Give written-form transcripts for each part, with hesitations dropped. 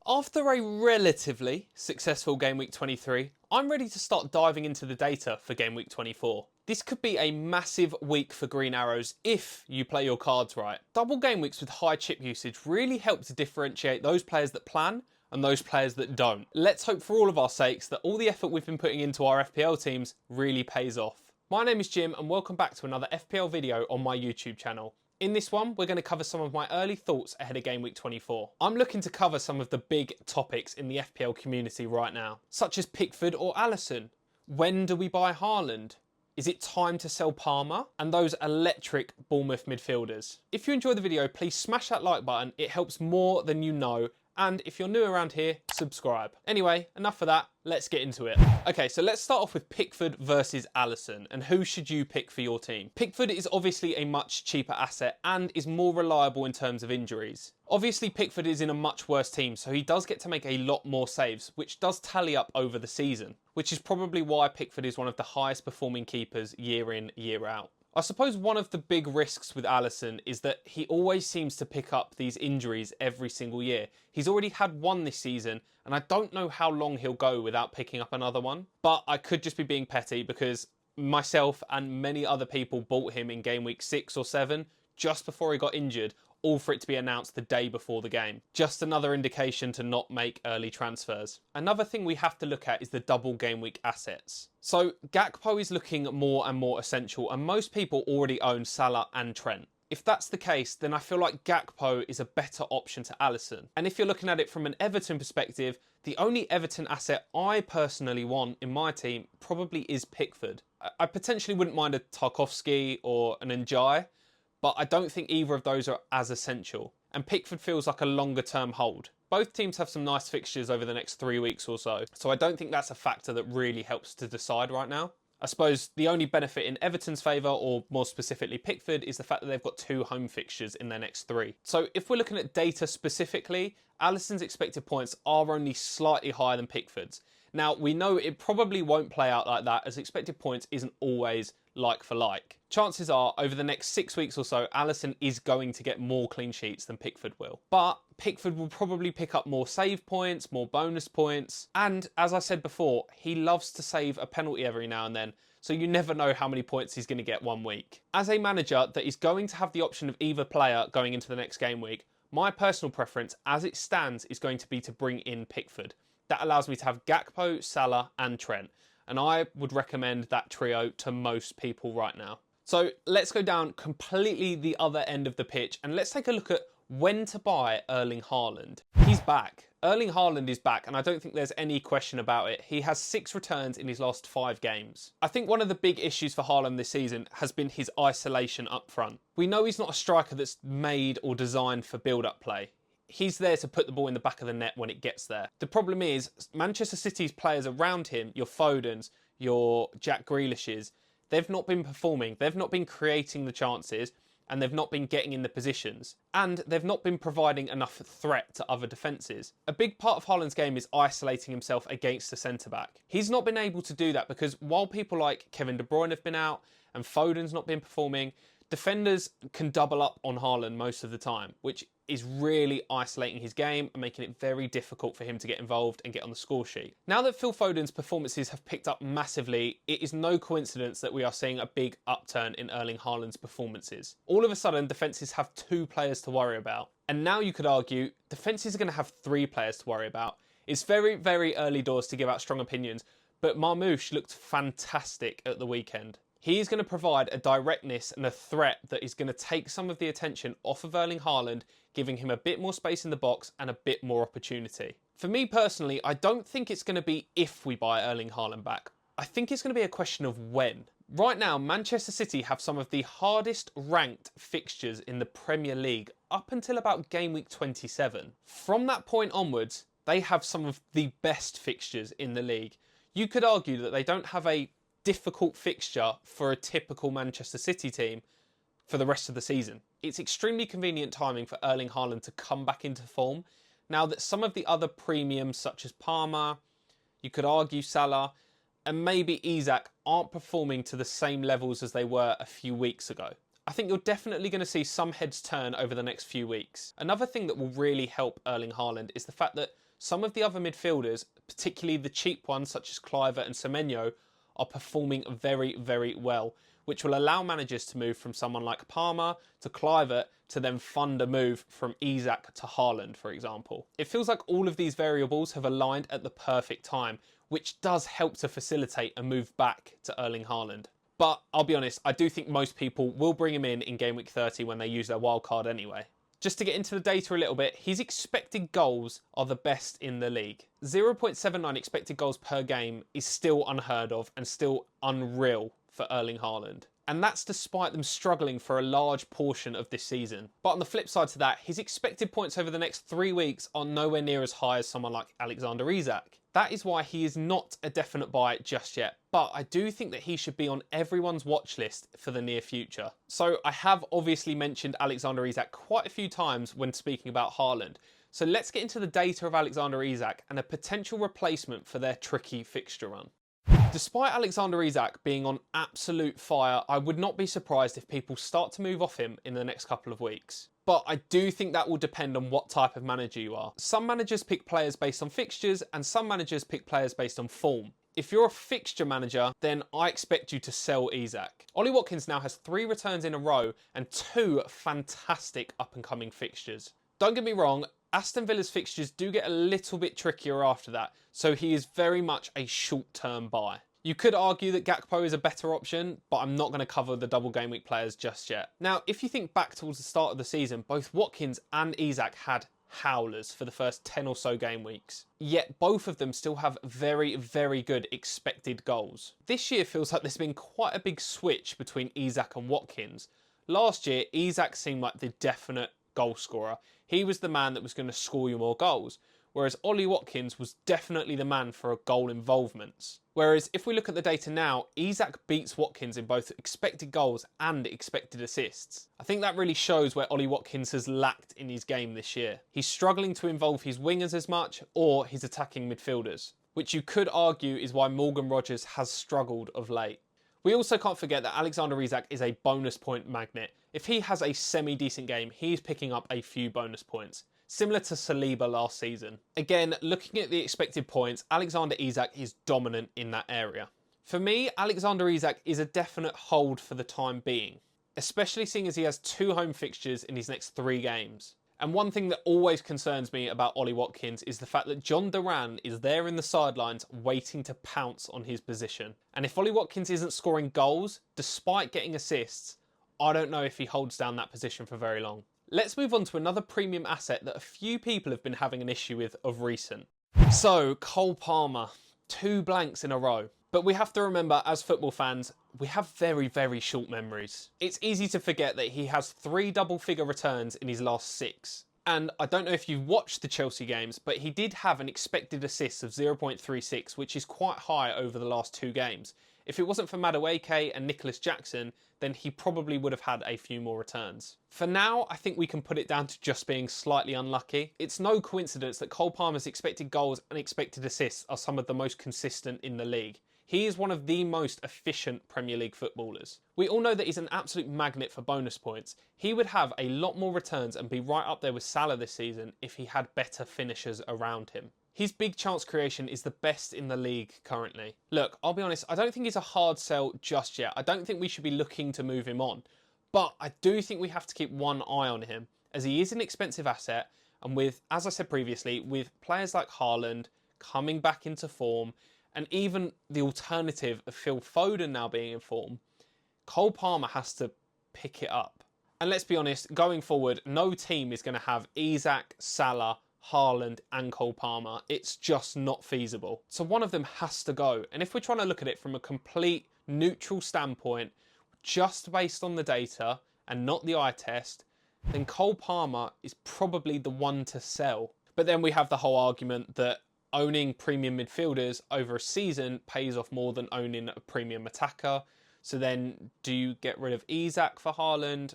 After a relatively successful Game Week 23, I'm ready to start diving into the data for Game Week 24. This could be a massive week for Green Arrows if you play your cards right. Double game weeks with high chip usage really help to differentiate those players that plan and those players that don't. Let's hope for all of our sakes that all the effort we've been putting into our FPL teams really pays off. My name is Jim and welcome back to another FPL video on my YouTube channel. In this one, we're going to cover some of my early thoughts ahead of Game Week 24. I'm looking to cover some of the big topics in the FPL community right now, such as Pickford or Alisson. When do we buy Haaland? Is it time to sell Palmer? And those electric Bournemouth midfielders. If you enjoyed the video, please smash that like button. It helps more than you know. And if you're new around here, subscribe. Anyway, enough of that. Let's get into it. Okay, so let's start off with Pickford versus Alisson. And who should you pick for your team? Pickford is obviously a much cheaper asset and is more reliable in terms of injuries. Obviously, Pickford is in a much worse team, so he does get to make a lot more saves, which does tally up over the season, which is probably why Pickford is one of the highest performing keepers year in, year out. I suppose one of the big risks with Alisson is that he always seems to pick up these injuries every single year. He's already had one this season, and I don't know how long he'll go without picking up another one. But I could just be being petty because myself and many other people bought him in game week 6 or 7 just before he got injured, all for it to be announced the day before the game. Just another indication to not make early transfers. Another thing we have to look at is the double game week assets. So Gakpo is looking more and more essential, and most people already own Salah and Trent. If that's the case, then I feel like Gakpo is a better option to Alisson. And if you're looking at it from an Everton perspective, the only Everton asset I personally want in my team probably is Pickford. I potentially wouldn't mind a Tarkowski or an Njai, but I don't think either of those are as essential. And Pickford feels like a longer term hold. Both teams have some nice fixtures over the next 3 weeks or so I don't think that's a factor that really helps to decide right now. I suppose the only benefit in Everton's favour, or more specifically Pickford, is the fact that they've got 2 home fixtures in their next 3. So if we're looking at data specifically, Alisson's expected points are only slightly higher than Pickford's. Now, we know it probably won't play out like that, as expected points isn't always like for like. Chances are, over the next 6 weeks or so, Alisson is going to get more clean sheets than Pickford will. But Pickford will probably pick up more save points, more bonus points. And as I said before, he loves to save a penalty every now and then, so you never know how many points he's going to get one week. As a manager that is going to have the option of either player going into the next game week, my personal preference, as it stands, is going to be to bring in Pickford. That allows me to have Gakpo, Salah and Trent. And I would recommend that trio to most people right now. So let's go down completely the other end of the pitch and let's take a look at when to buy Erling Haaland. He's back. Erling Haaland is back, and I don't think there's any question about it. He has 6 returns in his last 5 games. I think one of the big issues for Haaland this season has been his isolation up front. We know he's not a striker that's made or designed for build-up play. He's there to put the ball in the back of the net when it gets there. The problem is, Manchester City's players around him, your Fodens, your Jack Grealishes, they've not been performing. They've not been creating the chances, and they've not been getting in the positions. And they've not been providing enough threat to other defences. A big part of Haaland's game is isolating himself against the centre-back. He's not been able to do that because while people like Kevin De Bruyne have been out and Foden's not been performing, defenders can double up on Haaland most of the time, which is really isolating his game and making it very difficult for him to get involved and get on the score sheet. Now that Phil Foden's performances have picked up massively, it is no coincidence that we are seeing a big upturn in Erling Haaland's performances. All of a sudden, defences have 2 players to worry about. And now you could argue, defences are going to have 3 players to worry about. It's very, very early doors to give out strong opinions, but Marmoush looked fantastic at the weekend. He's going to provide a directness and a threat that is going to take some of the attention off of Erling Haaland, giving him a bit more space in the box and a bit more opportunity. For me personally, I don't think it's going to be if we buy Erling Haaland back. I think it's going to be a question of when. Right now, Manchester City have some of the hardest ranked fixtures in the Premier League up until about game week 27. From that point onwards, they have some of the best fixtures in the league. You could argue that they don't have a difficult fixture for a typical Manchester City team for the rest of the season. It's extremely convenient timing for Erling Haaland to come back into form now that some of the other premiums such as Palmer, you could argue Salah and maybe Isak aren't performing to the same levels as they were a few weeks ago. I think you're definitely going to see some heads turn over the next few weeks. Another thing that will really help Erling Haaland is the fact that some of the other midfielders, particularly the cheap ones such as Kluivert and Semenyo, are performing very, very well, which will allow managers to move from someone like Palmer to Kluivert to then fund a move from Isak to Haaland, for example. It feels like all of these variables have aligned at the perfect time, which does help to facilitate a move back to Erling Haaland. But I'll be honest, I do think most people will bring him in game week 30 when they use their wildcard anyway. Just to get into the data a little bit, his expected goals are the best in the league. 0.79 expected goals per game is still unheard of and still unreal for Erling Haaland. And that's despite them struggling for a large portion of this season. But on the flip side to that, his expected points over the next 3 weeks are nowhere near as high as someone like Alexander Isak. That is why he is not a definite buy just yet, but I do think that he should be on everyone's watch list for the near future. So I have obviously mentioned Alexander Isak quite a few times when speaking about Haaland. So let's get into the data of Alexander Isak and a potential replacement for their tricky fixture run. Despite Alexander Isak being on absolute fire, I would not be surprised if people start to move off him in the next couple of weeks. But I do think that will depend on what type of manager you are. Some managers pick players based on fixtures and some managers pick players based on form. If you're a fixture manager, then I expect you to sell Isak. Ollie Watkins now has 3 returns in a row and 2 fantastic up-and-coming fixtures. Don't get me wrong, Aston Villa's fixtures do get a little bit trickier after that, so he is very much a short-term buy. You could argue that Gakpo is a better option, but I'm not going to cover the double game week players just yet. Now, if you think back towards the start of the season, both Watkins and Isak had howlers for the first 10 or so game weeks. Yet both of them still have very, very good expected goals. This year feels like there's been quite a big switch between Isak and Watkins. Last year, Isak seemed like the definite goal scorer. He was the man that was going to score you more goals. Whereas Ollie Watkins was definitely the man for goal involvements. Whereas if we look at the data now, Isak beats Watkins in both expected goals and expected assists. I think that really shows where Ollie Watkins has lacked in his game this year. He's struggling to involve his wingers as much or his attacking midfielders, which you could argue is why Morgan Rogers has struggled of late. We also can't forget that Alexander Isak is a bonus point magnet. If he has a semi-decent game, he's picking up a few bonus points, similar to Saliba last season. Again, looking at the expected points, Alexander Isak is dominant in that area. For me, Alexander Isak is a definite hold for the time being, especially seeing as he has 2 home fixtures in his next 3 games. And one thing that always concerns me about Ollie Watkins is the fact that John Duran is there in the sidelines waiting to pounce on his position. And if Ollie Watkins isn't scoring goals, despite getting assists, I don't know if he holds down that position for very long. Let's move on to another premium asset that a few people have been having an issue with of recent. So, Cole Palmer, 2 blanks in a row. But we have to remember, as football fans, we have very, very short memories. It's easy to forget that he has 3 double-figure returns in his last 6. And I don't know if you've watched the Chelsea games, but he did have an expected assist of 0.36, which is quite high over the last 2 games. If it wasn't for Madueke and Nicholas Jackson, then he probably would have had a few more returns. For now, I think we can put it down to just being slightly unlucky. It's no coincidence that Cole Palmer's expected goals and expected assists are some of the most consistent in the league. He is one of the most efficient Premier League footballers. We all know that he's an absolute magnet for bonus points. He would have a lot more returns and be right up there with Salah this season if he had better finishers around him. His big chance creation is the best in the league currently. Look, I'll be honest, I don't think he's a hard sell just yet. I don't think we should be looking to move him on. But I do think we have to keep one eye on him, as he is an expensive asset. And with, as I said previously, with players like Haaland coming back into form, and even the alternative of Phil Foden now being in form, Cole Palmer has to pick it up. And let's be honest, going forward, no team is going to have Isak, Salah, Haaland and Cole Palmer. It's just not feasible. So one of them has to go. And if we're trying to look at it from a complete neutral standpoint, just based on the data and not the eye test, then Cole Palmer is probably the one to sell. But then we have the whole argument that owning premium midfielders over a season pays off more than owning a premium attacker. So then do you get rid of Isak for Haaland?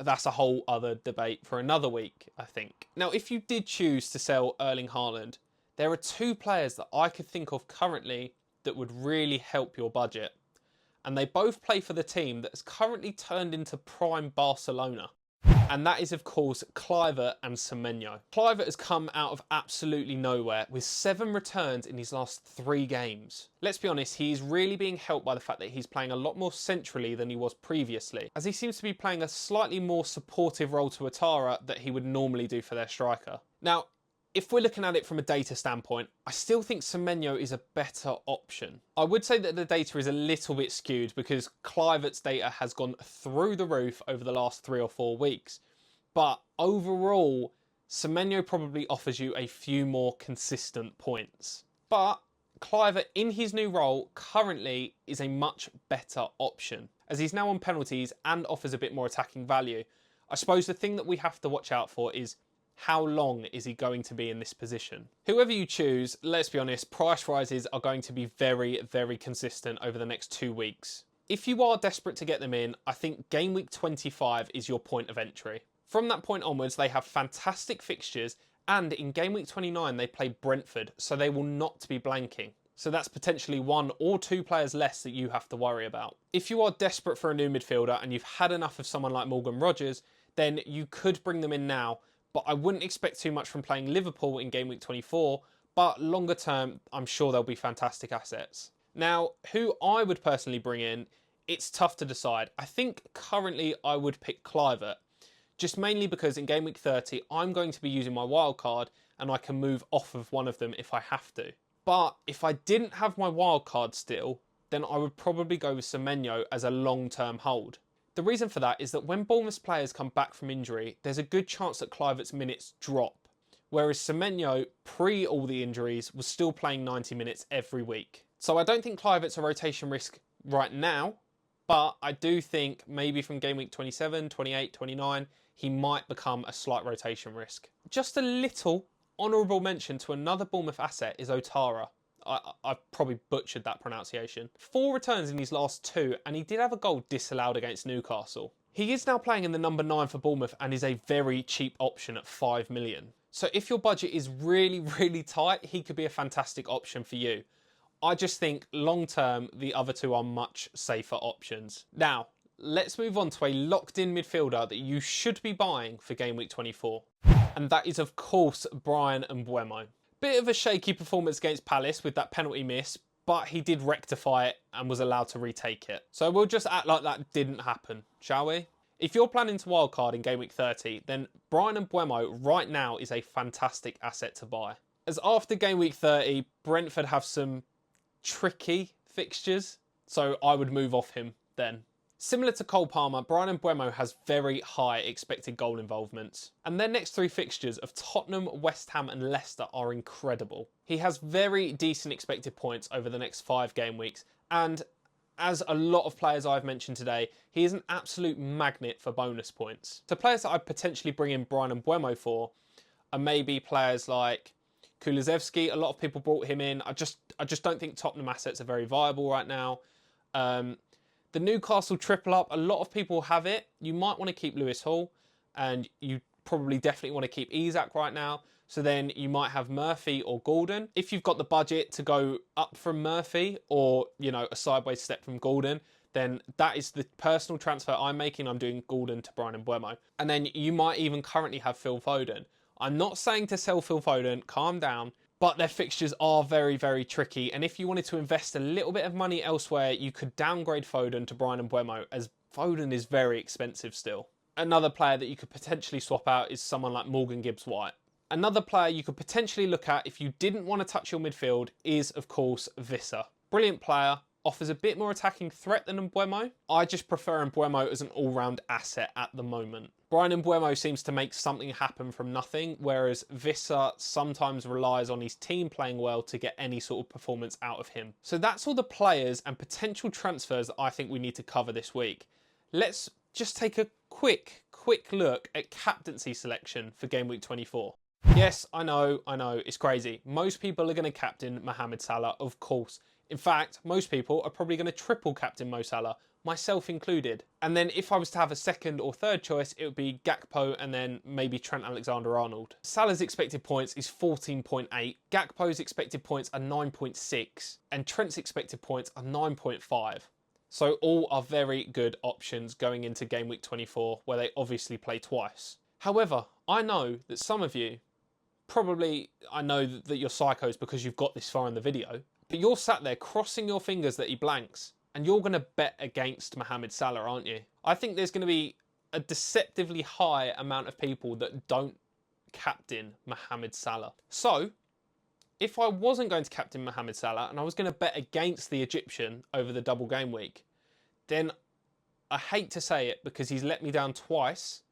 That's a whole other debate for another week, I think. Now, if you did choose to sell Erling Haaland, there are 2 players that I could think of currently that would really help your budget. And they both play for the team that has currently turned into prime Barcelona. And that is, of course, Kluivert and Semenyo. Kluivert has come out of absolutely nowhere with 7 returns in his last 3 games. Let's be honest, he's really being helped by the fact that he's playing a lot more centrally than he was previously, as he seems to be playing a slightly more supportive role to Ouattara that he would normally do for their striker. Now, if we're looking at it from a data standpoint, I still think Semenyo is a better option. I would say that the data is a little bit skewed because Kluivert's data has gone through the roof over the last 3 or 4 weeks. But overall, Semenyo probably offers you a few more consistent points. But Kluivert in his new role currently is a much better option, as he's now on penalties and offers a bit more attacking value. I suppose the thing that we have to watch out for is how long is he going to be in this position? Whoever you choose, let's be honest, price rises are going to be very, very consistent over the next 2 weeks. If you are desperate to get them in, I think game week 25 is your point of entry. From that point onwards, they have fantastic fixtures, and in game week 29, they play Brentford, so they will not be blanking. So that's potentially 1 or 2 players less that you have to worry about. If you are desperate for a new midfielder and you've had enough of someone like Morgan Rogers, then you could bring them in now. But I wouldn't expect too much from playing Liverpool in game week 24, but longer term, I'm sure they'll be fantastic assets. Now, who I would personally bring in, it's tough to decide. I think currently I would pick Kluivert, just mainly because in game week 30, I'm going to be using my wild card and I can move off of one of them if I have to. But if I didn't have my wild card still, then I would probably go with Semenyo as a long-term hold. The reason for that is that when Bournemouth players come back from injury, there's a good chance that Kluivert's minutes drop, whereas Semenyo, pre all the injuries, was still playing 90 minutes every week. So I don't think Kluivert's a rotation risk right now, but I do think maybe from game week 27, 28, 29, he might become a slight rotation risk. Just a little honourable mention to another Bournemouth asset is Ouattara. I've probably butchered that pronunciation. 4 returns in his last 2, and he did have a goal disallowed against Newcastle. He is now playing in the number 9 for Bournemouth and is a very cheap option at 5 million. So if your budget is really, really tight, he could be a fantastic option for you. I just think long term, the other 2 are much safer options. Now, let's move on to a locked-in midfielder that you should be buying for game week 24. And that is, of course, Bryan Mbeumo. Bit of a shaky performance against Palace with that penalty miss, but he did rectify it and was allowed to retake it. So we'll just act like that didn't happen, shall we? If you're planning to wildcard in game week 30, then Bryan Mbeumo right now is a fantastic asset to buy. As after game week 30, Brentford have some tricky fixtures, so I would move off him then. Similar to Cole Palmer, Bryan Mbeumo has very high expected goal involvements. And their next 3 fixtures of Tottenham, West Ham and Leicester are incredible. He has very decent expected points over the next 5 game weeks. And as a lot of players I've mentioned today, he is an absolute magnet for bonus points. So players that I'd potentially bring in Bryan Mbeumo for are maybe players like Kulusevski. A lot of people brought him in. I just don't think Tottenham assets are very viable right now. The Newcastle triple up, a lot of people have it. You might want to keep Lewis Hall, and you probably definitely want to keep Isak right now. So then you might have Murphy or Gordon. If you've got the budget to go up from Murphy or, you know, a sideways step from Gordon, then that is the personal transfer I'm making. I'm doing Gordon to Bryan Mbeumo. And then you might even currently have Phil Foden. I'm not saying to sell Phil Foden, calm down. But their fixtures are very, very tricky. And if you wanted to invest a little bit of money elsewhere, you could downgrade Foden to Bryan Mbeumo, as Foden is very expensive still. Another player that you could potentially swap out is someone like Morgan Gibbs-White. Another player you could potentially look at if you didn't want to touch your midfield is, of course, Wissa. Brilliant player, offers a bit more attacking threat than Mbeumo. I just prefer Mbeumo as an all-round asset at the moment. Bryan Mbeumo seems to make something happen from nothing, whereas Wissa sometimes relies on his team playing well to get any sort of performance out of him. So that's all the players and potential transfers that I think we need to cover this week. Let's just take a quick look at captaincy selection for game week 24. Yes, I know, it's crazy. Most people are going to captain Mohamed Salah, of course. In fact, most people are probably going to triple captain Mo Salah, myself included. And then if I was to have a second or third choice, it would be Gakpo and then maybe Trent Alexander-Arnold. Salah's expected points is 14.8, Gakpo's expected points are 9.6, and Trent's expected points are 9.5. So all are very good options going into game week 24, where they obviously play twice. However, I know that some of you, probably I know that you're psychos because you've got this far in the video, but you're sat there crossing your fingers that he blanks, and you're going to bet against Mohamed Salah, aren't you? I think there's going to be a deceptively high amount of people that don't captain Mohamed Salah. So, if I wasn't going to captain Mohamed Salah and I was going to bet against the Egyptian over the double game week, then I hate to say it because he's let me down twice,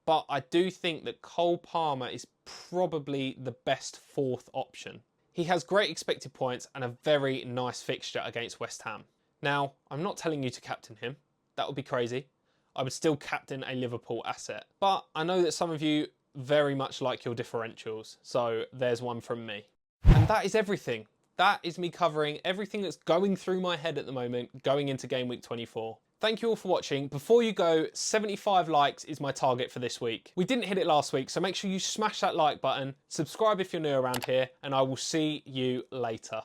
but I do think that Cole Palmer is probably the best fourth option. He has great expected points and a very nice fixture against West Ham. Now, I'm not telling you to captain him. That would be crazy. I would still captain a Liverpool asset. But I know that some of you very much like your differentials, so there's one from me. And that is everything. That is me covering everything that's going through my head at the moment going into game week 24. Thank you all for watching. Before you go, 75 likes is my target for this week. We didn't hit it last week, so make sure you smash that like button, subscribe if you're new around here, and I will see you later.